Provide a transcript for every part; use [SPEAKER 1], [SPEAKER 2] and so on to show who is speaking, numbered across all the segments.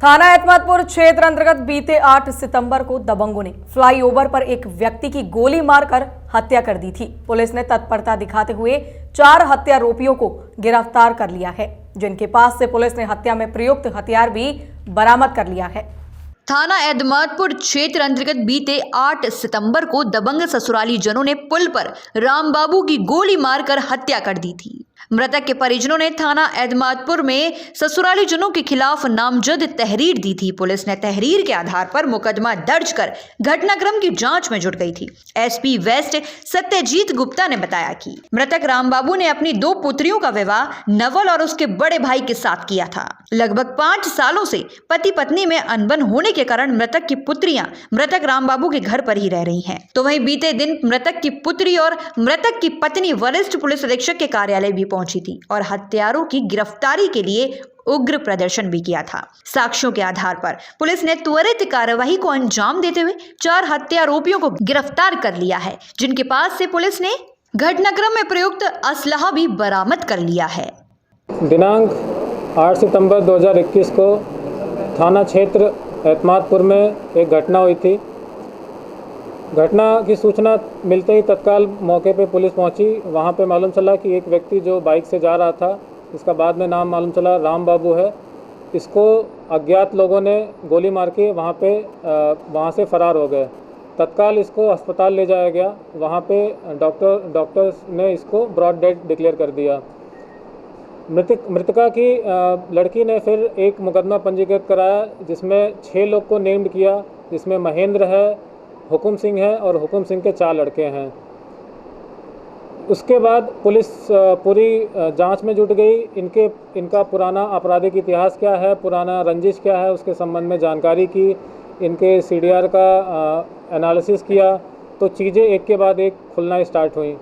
[SPEAKER 1] थाना एतमादपुर क्षेत्र अंतर्गत बीते 8 सितंबर को दबंगों ने फ्लाईओवर पर एक व्यक्ति की गोली मारकर हत्या कर दी थी। पुलिस ने तत्परता दिखाते हुए 4 हत्यारोपियों को गिरफ्तार कर लिया है, जिनके पास से पुलिस ने हत्या में प्रयुक्त हथियार भी बरामद कर लिया है।
[SPEAKER 2] थाना एतमादपुर क्षेत्र अंतर्गत बीते 8 सितंबर को दबंग ससुराली जनों ने पुल पर रामबाबू की गोली मारकर हत्या कर दी थी। मृतक के परिजनों ने थाना एतमादपुर में ससुराली जनों के खिलाफ नामजद तहरीर दी थी। पुलिस ने तहरीर के आधार पर मुकदमा दर्ज कर घटनाक्रम की जांच में जुट गई थी। एसपी वेस्ट सत्यजीत गुप्ता ने बताया कि मृतक रामबाबू ने अपनी 2 पुत्रियों का विवाह नवल और उसके बड़े भाई के साथ किया था। लगभग 5 सालों से पति पत्नी में अनबन होने के कारण मृतक की पुत्रियां मृतक रामबाबू के घर पर ही रह रही हैं। तो वहीं बीते दिन मृतक की पुत्री और मृतक की पत्नी वरिष्ठ पुलिस अधीक्षक के कार्यालय भी पहुंची थी और हत्यारों की गिरफ्तारी के लिए उग्र प्रदर्शन भी किया था। साक्ष्यों के आधार पर पुलिस ने त्वरित कार्यवाही को अंजाम देते हुए 4 हत्यारोपियों को गिरफ्तार कर लिया है, जिनके पास से पुलिस ने घटनाक्रम में प्रयुक्त असलहा भी बरामद कर लिया है।
[SPEAKER 3] दिनांक 8 सितंबर 2021 को थाना क्षेत्र एतमादपुर में एक घटना हुई थी। घटना की सूचना मिलते ही तत्काल मौके पे पुलिस पहुंची। वहां पे मालूम चला कि एक व्यक्ति जो बाइक से जा रहा था, इसका बाद में नाम मालूम चला रामबाबू है, इसको अज्ञात लोगों ने गोली मार के वहाँ से फरार हो गए। तत्काल इसको अस्पताल ले जाया गया। वहाँ पे डॉक्टर्स ने इसको ब्रॉड डेड डिक्लेयर कर दिया। मृतका की लड़की ने फिर एक मुकदमा पंजीकृत कराया, जिसमें 6 लोग को नेम्ड किया, जिसमें महेंद्र है, हुकुम सिंह है और हुकुम सिंह के 4 लड़के हैं। उसके बाद पुलिस पूरी जांच में जुट गई। इनका पुराना आपराधिक इतिहास क्या है, पुराना रंजिश क्या है, उसके संबंध में जानकारी की। इनके CDR का एनालिसिस किया तो चीज़ें एक के बाद एक खुलना स्टार्ट हुई।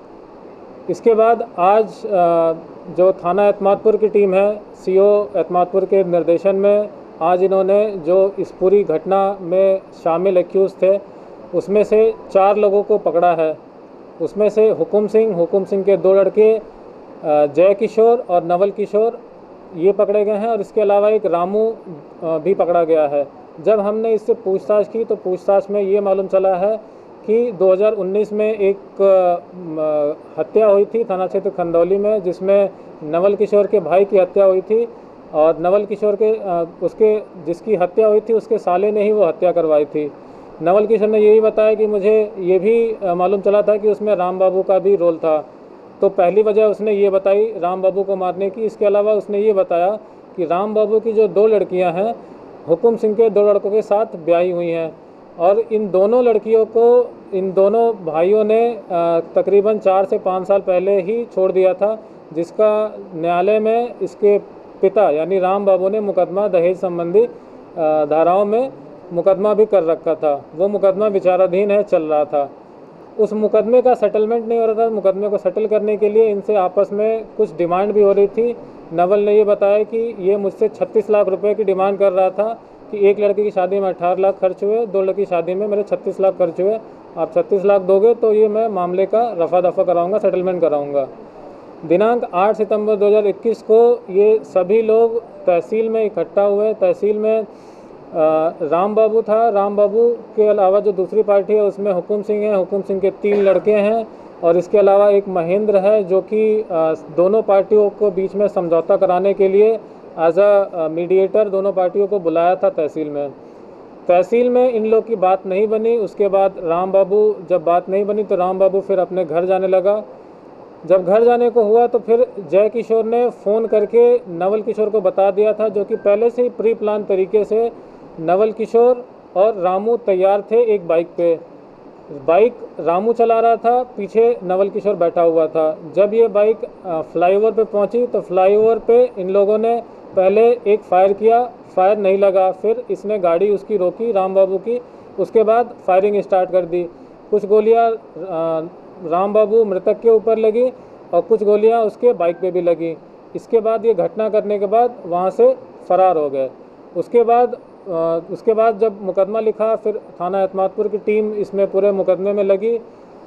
[SPEAKER 3] इसके बाद आज जो थाना एतमादपुर की टीम है, CO एतमादपुर के निर्देशन में आज इन्होंने जो इस पूरी घटना में शामिल एक्यूज थे, उसमें से 4 लोगों को पकड़ा है। उसमें से हुकुम सिंह के 2 लड़के जय किशोर और नवल किशोर ये पकड़े गए हैं और इसके अलावा एक रामू भी पकड़ा गया है। जब हमने इससे पूछताछ की तो पूछताछ में ये मालूम चला है कि 2019 में एक हत्या हुई थी थाना क्षेत्र खंदौली में, जिसमें नवल किशोर के भाई की हत्या हुई थी और नवल किशोर के जिसकी हत्या हुई थी उसके साले ने ही वो हत्या करवाई थी। नवल किशोर ने यही बताया कि मुझे ये भी मालूम चला था कि उसमें रामबाबू का भी रोल था। तो पहली वजह उसने ये बताई रामबाबू को मारने की। इसके अलावा उसने ये बताया कि रामबाबू की जो 2 लड़कियां हैं, हुकुम सिंह के 2 लड़कों के साथ ब्याही हुई हैं और इन दोनों लड़कियों को इन दोनों भाइयों ने तकरीबन 4 से 5 साल पहले ही छोड़ दिया था, जिसका न्यायालय में इसके पिता यानी रामबाबू ने मुकदमा दहेज संबंधी धाराओं में मुकदमा भी कर रखा था। वो मुकदमा विचाराधीन है, चल रहा था। उस मुकदमे का सेटलमेंट नहीं हो रहा था। मुकदमे को सेटल करने के लिए इनसे आपस में कुछ डिमांड भी हो रही थी। नवल ने ये बताया कि ये मुझसे 36 लाख रुपए की डिमांड कर रहा था कि एक लड़के की शादी में 18 लाख खर्च हुए, 2 लड़की की शादी में मेरे 36 लाख खर्च हुए, आप 36 लाख दोगे तो ये मैं मामले का रफा दफा कराऊँगा, सेटलमेंट कराऊँगा। दिनांक 8 सितंबर 2021 को ये सभी लोग तहसील में इकट्ठा हुए। तहसील में रामबाबू था। रामबाबू के अलावा जो दूसरी पार्टी है उसमें हुकुम सिंह है, हुकुम सिंह के 3 लड़के हैं और इसके अलावा एक महेंद्र है, जो कि दोनों पार्टियों को बीच में समझौता कराने के लिए एज अ मीडिएटर दोनों पार्टियों को बुलाया था तहसील में। तहसील में इन लोग की बात नहीं बनी। उसके बाद जब बात नहीं बनी तो रामबाबू फिर अपने घर जाने लगा। जब घर जाने को हुआ तो फिर जय किशोर ने फ़ोन करके नवल किशोर को बता दिया था, जो कि पहले से ही प्री प्लान तरीके से नवल किशोर और रामू तैयार थे एक बाइक पे। बाइक रामू चला रहा था, पीछे नवल किशोर बैठा हुआ था। जब ये बाइक फ्लाईओवर पे पहुंची तो फ्लाईओवर पे इन लोगों ने पहले एक फायर किया, फायर नहीं लगा। फिर इसने गाड़ी उसकी रोकी रामबाबू की, उसके बाद फायरिंग स्टार्ट कर दी। कुछ गोलियां रामबाबू मृतक के ऊपर लगी और कुछ गोलियां उसके बाइक पे भी लगी। इसके बाद ये घटना करने के बाद वहाँ से फरार हो गए। उसके बाद जब मुकदमा लिखा, फिर थाना एतमादपुर की टीम इसमें पूरे मुकदमे में लगी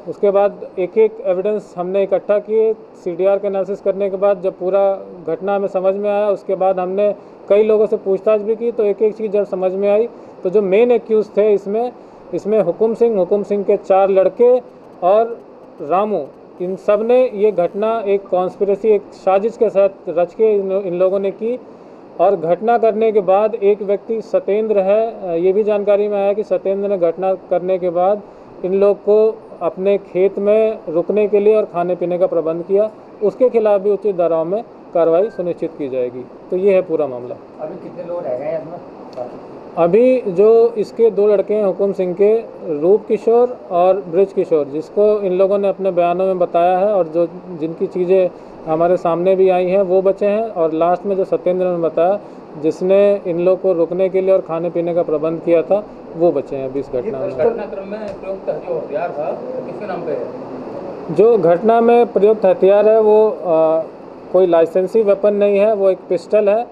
[SPEAKER 3] उसके बाद एक एक एविडेंस हमने इकट्ठा किए। सीडीआर का एनालिसिस करने के बाद जब पूरा घटना हमें समझ में आया, उसके बाद हमने कई लोगों से पूछताछ भी की, तो एक एक चीज़ जब समझ में आई तो जो मेन एक्यूज थे इसमें हुकुम सिंह के 4 लड़के और रामू, इन सब ने ये घटना एक कॉन्स्पिरेसी, एक साजिश के साथ रच के इन लोगों ने की। और घटना करने के बाद एक व्यक्ति सत्येंद्र है, ये भी जानकारी में आया कि सत्येंद्र ने घटना करने के बाद इन लोग को अपने खेत में रुकने के लिए और खाने पीने का प्रबंध किया। उसके खिलाफ भी उचित धाराओं में कार्रवाई सुनिश्चित की जाएगी। तो ये है पूरा मामला।
[SPEAKER 4] अभी कितने लोग रह गए इसमें?
[SPEAKER 3] अभी जो इसके 2 लड़के हैं हुकुम सिंह के, रूप किशोर और ब्रिज किशोर, जिसको इन लोगों ने अपने बयानों में बताया है और जो जिनकी चीज़ें हमारे सामने भी आई हैं वो बचे हैं। और लास्ट में जो सत्येंद्र ने बताया, जिसने इन लोग को रुकने के लिए और खाने पीने का प्रबंध किया था, वो बचे हैं अभी इस घटना में।
[SPEAKER 4] घटनाक्रम में प्रयुक्त जो हथियार था किसके नाम पे है?
[SPEAKER 3] जो घटना में प्रयुक्त हथियार है वो कोई लाइसेंसी वेपन नहीं है, वो एक पिस्टल है।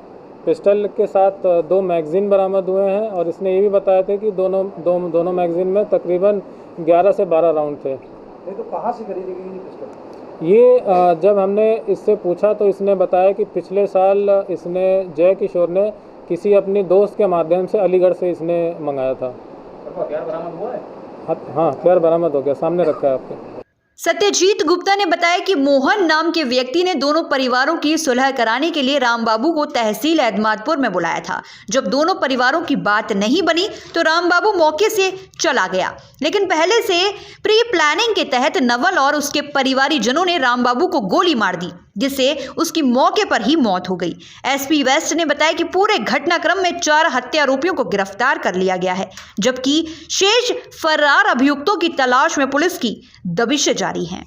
[SPEAKER 3] पिस्टल के साथ 2 मैगज़ीन बरामद हुए हैं और इसने ये भी बताया था कि दोनों मैगज़ीन में तकरीबन 11 से 12 राउंड थे।
[SPEAKER 4] ये तो कहाँ से खरीदी गई पिस्टल?
[SPEAKER 3] ये जब हमने इससे पूछा तो इसने बताया कि पिछले साल इसने जय किशोर ने किसी अपनी दोस्त के माध्यम से अलीगढ़ से इसने मंगाया था।
[SPEAKER 4] हथियार बरामद हुआ है?
[SPEAKER 3] हाँ, हथियार बरामद हो गया, सामने रखा है आपके।
[SPEAKER 2] सत्यजीत गुप्ता ने बताया कि मोहन नाम के व्यक्ति ने दोनों परिवारों की सुलह कराने के लिए रामबाबू को तहसील एदमादपुर में बुलाया था। जब दोनों परिवारों की बात नहीं बनी तो रामबाबू मौके से चला गया, लेकिन पहले से प्री प्लानिंग के तहत नवल और उसके परिवारीजनों ने रामबाबू को गोली मार दी, जिससे उसकी मौके पर ही मौत हो गई। एसपी वेस्ट ने बताया कि पूरे घटनाक्रम में 4 हत्यारोपियों को गिरफ्तार कर लिया गया है, जबकि शेष फरार अभियुक्तों की तलाश में पुलिस की दबिशें जारी हैं।